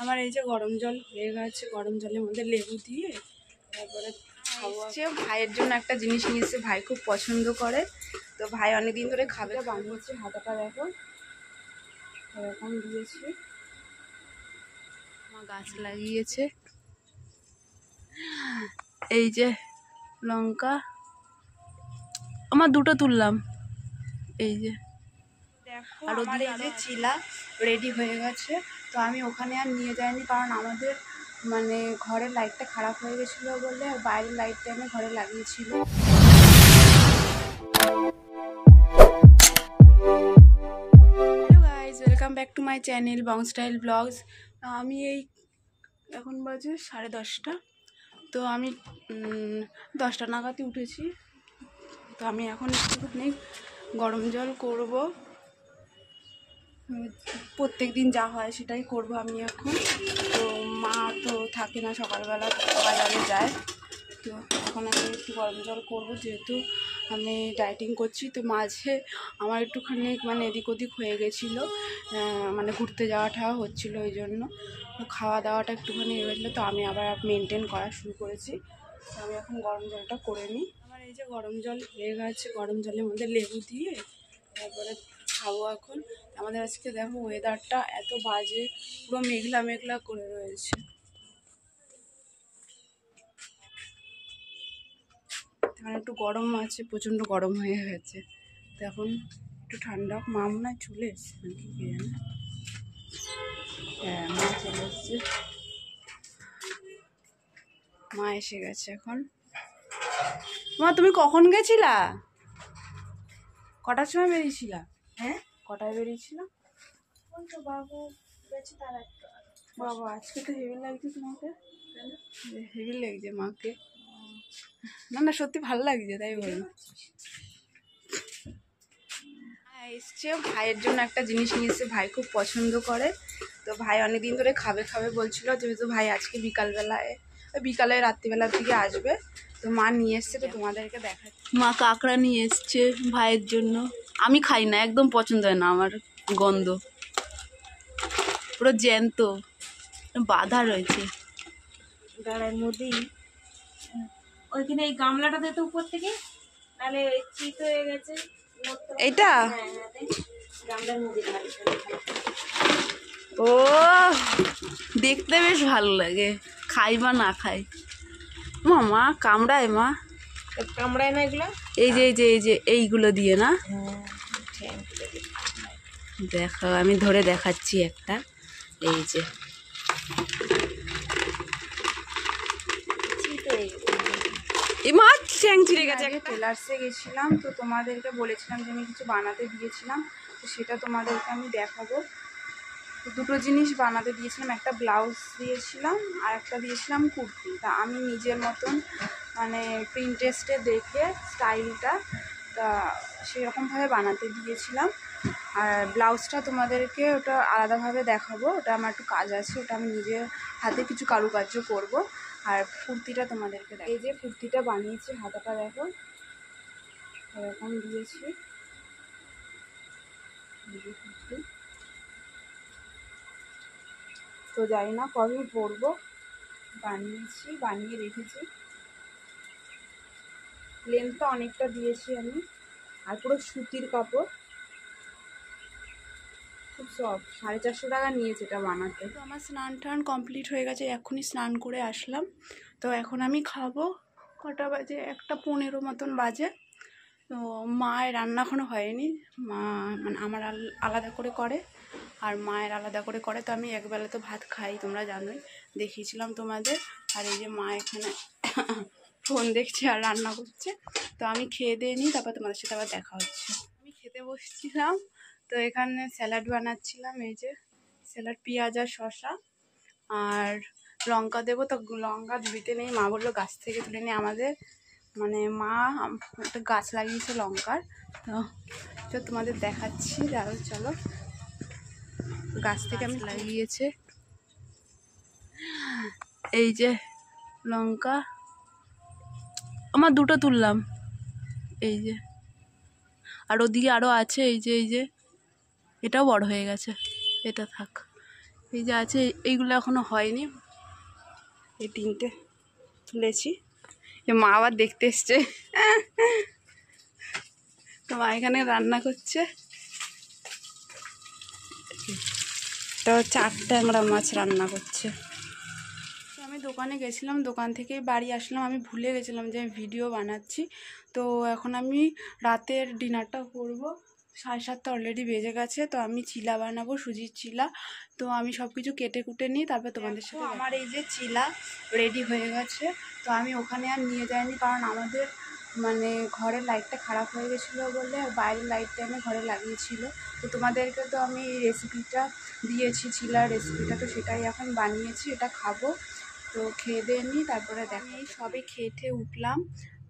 আমার এই যে গরম জল হয়ে গেছে, গরম জলের মধ্যে লেবু দিয়ে তারপরে খাওয়া। ভাইয়ের জন্য একটা জিনিস নিয়েছে, ভাই খুব পছন্দ করে, তো ভাই অনেকদিন ধরে খাবে। বানিয়েছি, হাতাটা দেখো এরকম দিয়েছি। মা গাছ লাগিয়েছে, এই যে লঙ্কা আমার দুটো তুললাম, এই যে দেখো। আর আমার এই যে চিলা রেডি হয়ে গেছে, তো আমি ওখানে আর নিয়ে যাইনি, কারণ আমাদের মানে ঘরের লাইটটা খারাপ হয়ে গেছিলো বলে বাইরের লাইটটা আমি ঘরে লাগিয়েছিল। Hello guys, welcome back to my channel Bong style blogs. আমি এই এখন বাজে 10:30, তো আমি 10টা নাগাদই উঠেছি। তো আমি এখন একটুখানি গরম জল করব, প্রত্যেক দিন যা হয় সেটাই করব আমি এখন। তো মা তো থাকে না, সকালবেলা বাজারে যায়, তো এখন আমি একটু গরম জল করবো, যেহেতু আমি ডায়েটিং করছি। তো মাঝে আমার একটুখানি মানে এদিক ওদিক হয়ে গেছিলো, মানে ঘুরতে যাওয়াটা হচ্ছিলো, ওই জন্য খাওয়া দাওয়াটা একটুখানি হয়েছিলো, তো আমি আবার মেনটেন করা শুরু করেছি। তো আমি এখন গরম জলটা করে নিই। আমার এই যে গরম জল হয়ে গেছে, গরম জলের মধ্যে লেবু দিয়ে তারপরে খাবো এখন। আমাদের আজকে দেখো ওয়েদারটা এত বাজে, পুরো মেঘলা মেঘলা করে রয়েছে। এখন একটু গরম আছে, প্রচণ্ড গরম হয়ে গেছে, তো এখন একটু ঠান্ডা। মা মনে হয় চলে এসছে নাকি, কে জানে। হ্যাঁ, মা চলে এসছে, মা এসে গেছে এখন। মা তুমি কখন গেছিলা? কটার সময় বেরিয়েছিলা? হ্যাঁ, কটায় বেরিয়েছিলা? বাবু গেছে তার একটা। বাবা, আজকে তো হেভি লাগছে তোমাকে, হেভি লাগছে মাকে। না না, সত্যি ভালো লাগছে, তাই বলি। এসছে, ভাইয়ের জন্য একটা জিনিস নিয়েছে, ভাই খুব পছন্দ করে, তো ভাই অনেকদিন ধরে খাবে খাবে বলছিল, যেহেতু ভাই আজকে বিকালে রাত্রিবেলার দিকে আসবে, তো মা নিয়ে এসছে, তো তোমাদেরকে দেখাচ্ছি। মা কাঁকড়া নিয়ে এসছে ভাইয়ের জন্য। আমি খাই না, একদম পছন্দ হয় না আমার, গন্ধ, পুরো জ্যান্ত বাঁধা রয়েছে ডালের মধ্যেই। ওইখানে এই গামলাটাতে তো উপর থেকে, তাহলে চিত হয়ে গেছে এইটা। গামলার মধ্যে। ও, দেখতে বেশ ভালো লাগে, খাই বা না খাই। মা কামড়ায়, মা কামড়ায় না এগুলো? এই যে এইগুলো দিয়ে না, দেখো আমি ধরে দেখাচ্ছি একটা, এই যে এই মাছ চ্যাং চিড়ে গেছে। আগে টেলার্সে গেছিলাম, তো তোমাদেরকে বলেছিলাম যে আমি কিছু বানাতে দিয়েছিলাম, তো সেটা তোমাদেরকে আমি দেখাবো। তো দুটো জিনিস বানাতে দিয়েছিলাম, একটা ব্লাউজ দিয়েছিলাম আর একটা দিয়েছিলাম কুর্তি। তা আমি নিজের মতন মানে প্রিন্টেস্টে দেখে স্টাইলটা তা সেরকমভাবে বানাতে দিয়েছিলাম। আর ব্লাউজটা তোমাদেরকে ওটা আলাদাভাবে দেখাবো, ওটা আমার একটু কাজ আছে, ওটা আমি নিজের হাতে কিছু কারুকার্য করব। আর কুর্তিটা তোমাদেরকে দেখো, এই যে কুর্তিটা বানিয়েছি, হাতাটা দেখো এরকম দিয়েছি, তো জানি না কবে পরবো, বানিয়ে রেখেছি। লেন্থটা অনেকটা দিয়েছি আমি, আর পুরো সুতির কাপড়, খুব সফট। 450 টাকা নিয়েছে এটা বানাতে। তো আমার স্নান টান কমপ্লিট হয়ে গেছে, এখনই স্নান করে আসলাম। তো এখন আমি খাবো, কটা বাজে, 1:15 মতন বাজে। তো মায়ের রান্না এখনো হয়নি, মা মানে আমার আলাদা করে করে আর মায়ের আলাদা করে করে, তো আমি একবেলা তো ভাত খাই, তোমরা জানোই, দেখিয়েছিলাম তোমাদের। আর এই যে মা এখানে ফোন দেখছে আর রান্না করছে, তো আমি খেয়ে দিয়ে নিই, তারপর তোমাদের সাথে আবার দেখা হচ্ছে। আমি খেতে বসছিলাম, তো এখানে স্যালাড বানাচ্ছিলাম, এই যে স্যালাড, পেঁয়াজ আর শসা আর লঙ্কা দেবো, তো লঙ্কা ধুইতে নেই, মা বললো গাছ থেকে তুলে নিয়ে, আমাদের মানে মা একটা গাছ লাগিয়েছে লঙ্কার, তো তোমাদের দেখাচ্ছি, চলো। গাছ থেকে আমি লাগিয়েছে, এই যে লঙ্কা আমার দুটো তুললাম, এই যে, আর ওদিকে আরও আছে, এই যে এটাও বড় হয়ে গেছে, এটা থাক। এই যে আছে, এইগুলো এখনো হয়নি। এই 3টে তুলেছি। এ মা আবার দেখতে এসছে। তো মা এখানে রান্না করছে। তো 4 ট্যাংরা মাছ রান্না করছে। তো আমি দোকানে গেছিলাম, দোকান থেকে বাড়ি আসলাম, আমি ভুলে গেছিলাম যে আমি ভিডিও বানাচ্ছি। তো এখন আমি রাতের ডিনারটা করব। 7:30 অলরেডি বেজে গেছে। তো আমি চিলা বানাবো, সুজির চিলা। তো আমি সব কিছু কেটে কুটে নিই, তারপর তোমাদের সাথে আমার এই যে চিলা রেডি হয়ে গেছে। তো আমি ওখানে আর নিয়ে যাইনি, কারণ আমাদের মানে ঘরের লাইটটা খারাপ হয়ে গেছিলো বলে বাইরের লাইটটা আমি ঘরে লাগিয়েছিল। তো তোমাদেরকে তো আমি এই রেসিপিটা দিয়েছি, চিলার রেসিপিটা, তো সেটাই এখন বানিয়েছি, এটা খাবো। তো খেয়ে দিয়ে নিই, তারপরে দেখো। এই সবে খেয়ে উঠলাম।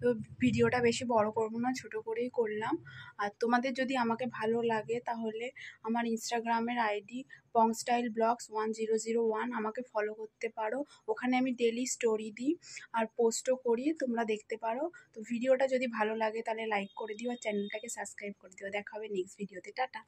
তো ভিডিওটা বেশি বড় করবো না, ছোট করেই করলাম। আর তোমাদের যদি আমাকে ভালো লাগে তাহলে আমার ইনস্টাগ্রামের আইডি pongstyleblogs1001 আমাকে ফলো করতে পারো। ওখানে আমি ডেলি স্টোরি দিই আর পোস্টও করি, তোমরা দেখতে পারো। তো ভিডিওটা যদি ভালো লাগে তাহলে লাইক করে দিও আর চ্যানেলটাকে সাবস্ক্রাইব করে দিও। দেখা হবে নেক্সট ভিডিওতে। টাটা।